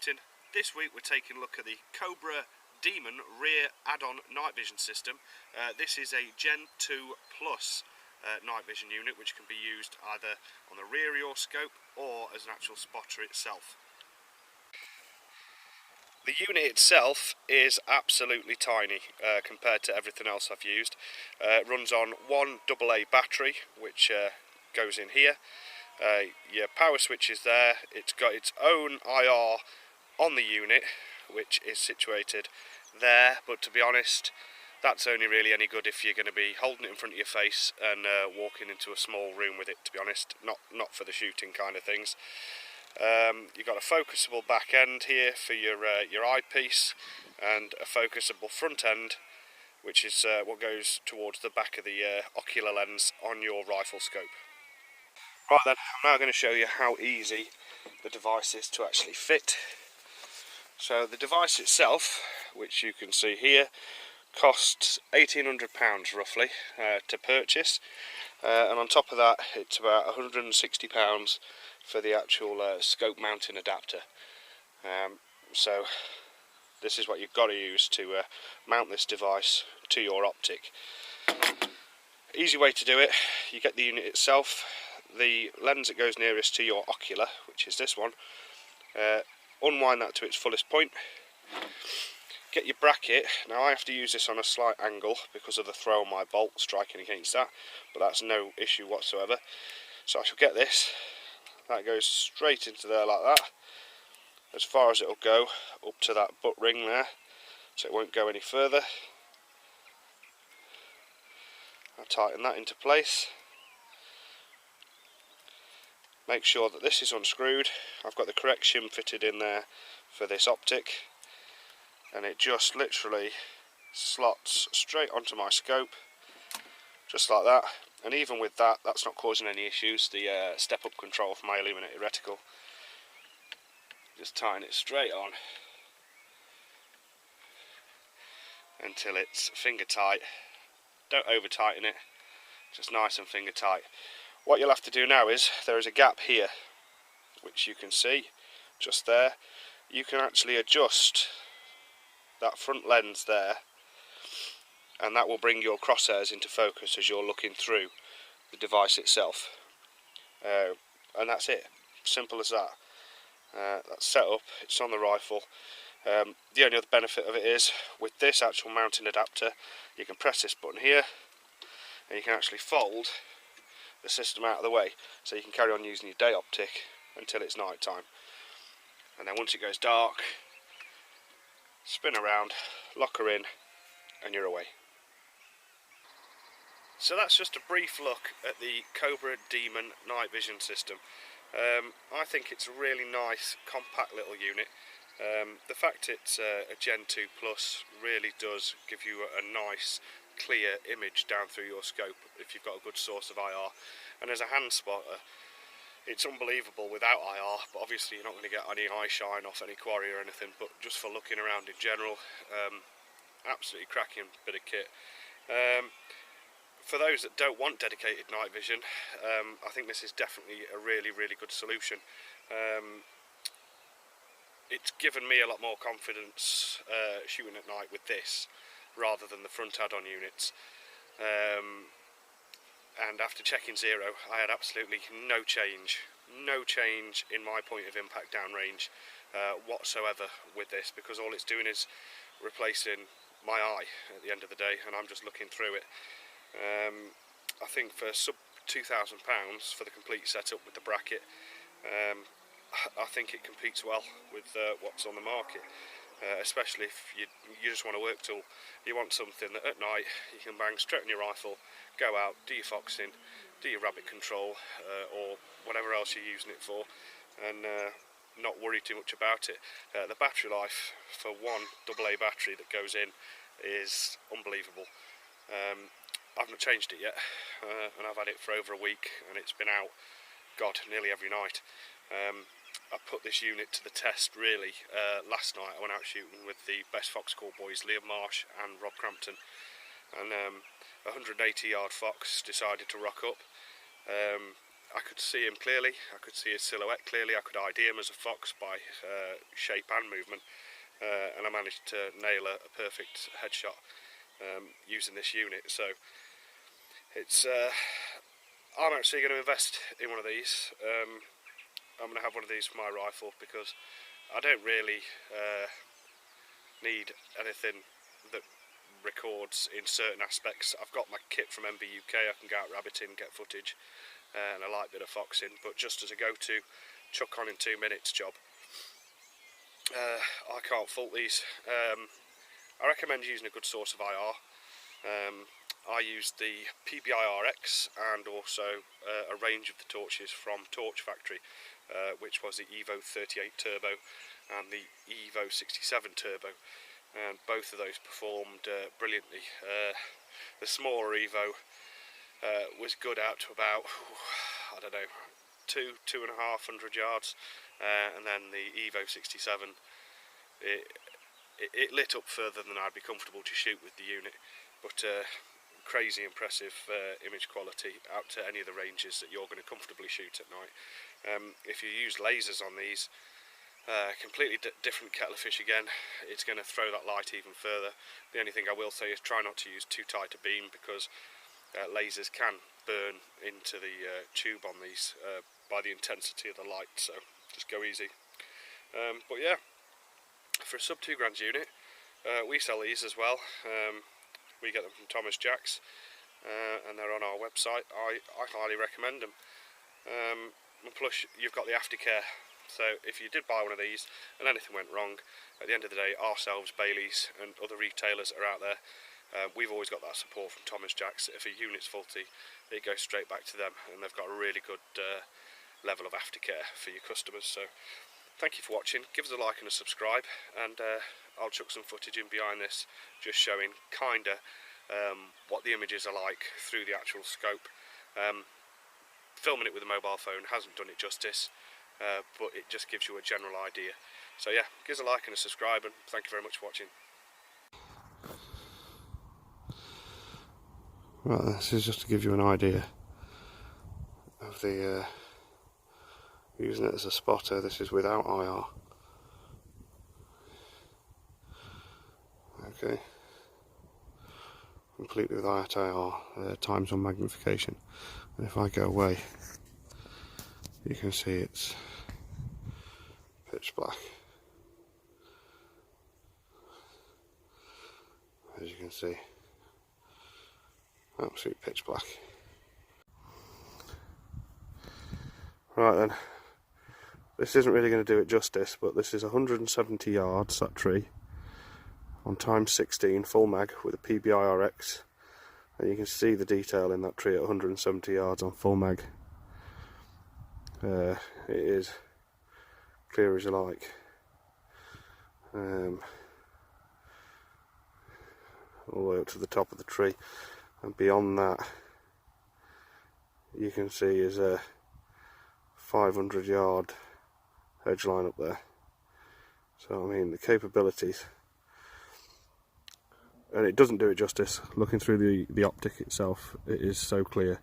shooting. This week we're taking a look at the Cobra Demon rear add-on night vision system. This is a Gen 2 Plus night vision unit which can be used either on the rear of your scope or as an actual spotter itself. The unit itself is absolutely tiny compared to everything else I've used. It runs on one AA battery which goes in here. Your power switch is there. It's got its own IR on the unit which is situated there, but to be honest that's only really any good if you're going to be holding it in front of your face and walking into a small room with it, to be honest, not for the shooting kind of things. You've got a focusable back end here for your eyepiece and a focusable front end which is what goes towards the back of the ocular lens on your rifle scope. Right then, I'm now going to show you how easy the device is to actually fit. So the device itself, which you can see here, costs £1,800 roughly to purchase, and on top of that it's about £160 for the actual scope mounting adapter. So this is what you've got to use to mount this device to your optic. Easy way to do it: you get the unit itself, the lens that goes nearest to your ocular, which is this one, unwind that to its fullest point, get your bracket. Now I have to use this on a slight angle because of the throw of my bolt striking against that, but that's no issue whatsoever. So I shall get this, that goes straight into there like that, as far as it'll go, up to that butt ring there, so it won't go any further. I'll tighten that into place. Make sure that this is unscrewed. I've got the correct shim fitted in there for this optic, and it just literally slots straight onto my scope, just like that. And even with that, that's not causing any issues. The step-up control for my illuminated reticle. Just tying it straight on until it's finger tight. Don't over tighten it, just nice and finger tight. What you'll have to do now is, there is a gap here which you can see just there. You can actually adjust that front lens there, and that will bring your crosshairs into focus as you're looking through the device itself, and that's it, simple as that. That's set up, it's on the rifle. The only other benefit of it is, with this actual mounting adapter, you can press this button here and you can actually fold the system out of the way, so you can carry on using your day optic until it's night time, and then once it goes dark, spin around, lock her in, and you're away. So that's just a brief look at the Cobra Demon night vision system. I think it's a really nice compact little unit. The fact it's a Gen 2 Plus really does give you a nice clear image down through your scope if you've got a good source of IR, and as a hand spotter it's unbelievable without IR, but obviously you're not going to get any eye shine off any quarry or anything, but just for looking around in general, absolutely cracking bit of kit. For those that don't want dedicated night vision, I think this is definitely a really good solution. It's given me a lot more confidence shooting at night with this rather than the front add-on units, and after checking zero I had absolutely no change in my point of impact downrange whatsoever with this, because all it's doing is replacing my eye at the end of the day, and I'm just looking through it. I think for sub £2,000 for the complete setup with the bracket, I think it competes well with what's on the market. Especially if you just want a work tool. You want something that at night you can bang straight on your rifle, go out, do your foxing, do your rabbit control, or whatever else you're using it for, and not worry too much about it. The battery life for one AA battery that goes in is unbelievable. I've not changed it yet, and I've had it for over a week, and it's been out, God, nearly every night. I put this unit to the test really last night. I went out shooting with the best fox call boys, Liam Marsh and Rob Crampton, and a 180 yard fox decided to rock up, I could see him clearly, I could see his silhouette clearly, I could ID him as a fox by shape and movement, and I managed to nail a perfect headshot using this unit. So it's I'm actually going to invest in one of these. I'm going to have one of these for my rifle because I don't really need anything that records in certain aspects. I've got my kit from MB UK, I can go out rabbiting, get footage, and a light bit of foxing, but just as a go-to chuck on in 2 minutes job, I can't fault these. I recommend using a good source of IR. I used the Pbirx and also a range of the torches from Torchfactory, which was the Evo 38 Turbo and the Evo 67 Turbo, and both of those performed brilliantly. The smaller Evo was good out to about, I don't know, 2,500 yards, and then the Evo 67, it lit up further than I'd be comfortable to shoot with the unit, but crazy impressive image quality out to any of the ranges that you're going to comfortably shoot at night. If you use lasers on these, completely different kettle of fish again. It's going to throw that light even further. The only thing I will say is try not to use too tight a beam, because lasers can burn into the tube on these by the intensity of the light, so just go easy. But yeah, for a sub 2 grand unit, we sell these as well. We get them from Thomas Jacks, and they're on our website. I highly recommend them. And plus, you've got the aftercare. So if you did buy one of these and anything went wrong, at the end of the day, ourselves, Bailey's, and other retailers are out there. We've always got that support from Thomas Jacks. If a unit's faulty, it goes straight back to them, and they've got a really good level of aftercare for your customers. So thank you for watching. Give us a like and a subscribe, and I'll chuck some footage in behind this, just showing kinda what the images are like through the actual scope. Filming it with a mobile phone hasn't done it justice, but it just gives you a general idea. So yeah, give us a like and a subscribe, and thank you very much for watching. Right, this is just to give you an idea of the using it as a spotter. This is without IR. Okay, completely without IR, times on magnification. And if I go away, you can see it's pitch black. As you can see, absolute pitch black. Right then, this isn't really going to do it justice, but this is 170 yards, that tree, on times 16 full mag with a Pbirx, and you can see the detail in that tree at 170 yards on full mag. It is clear as you like. All the way up to the top of the tree, and beyond that you can see is a 500 yard hedge line up there. So I mean, the capabilities, and it doesn't do it justice. Looking through the optic itself, it is so clear.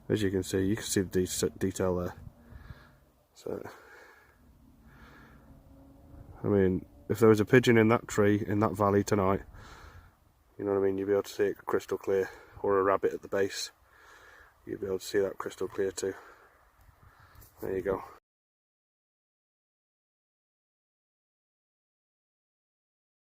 As you can see the detail there. So I mean, if there was a pigeon in that tree in that valley tonight, you know what I mean, you'd be able to see it crystal clear, or a rabbit at the base, you'd be able to see that crystal clear too. There you go.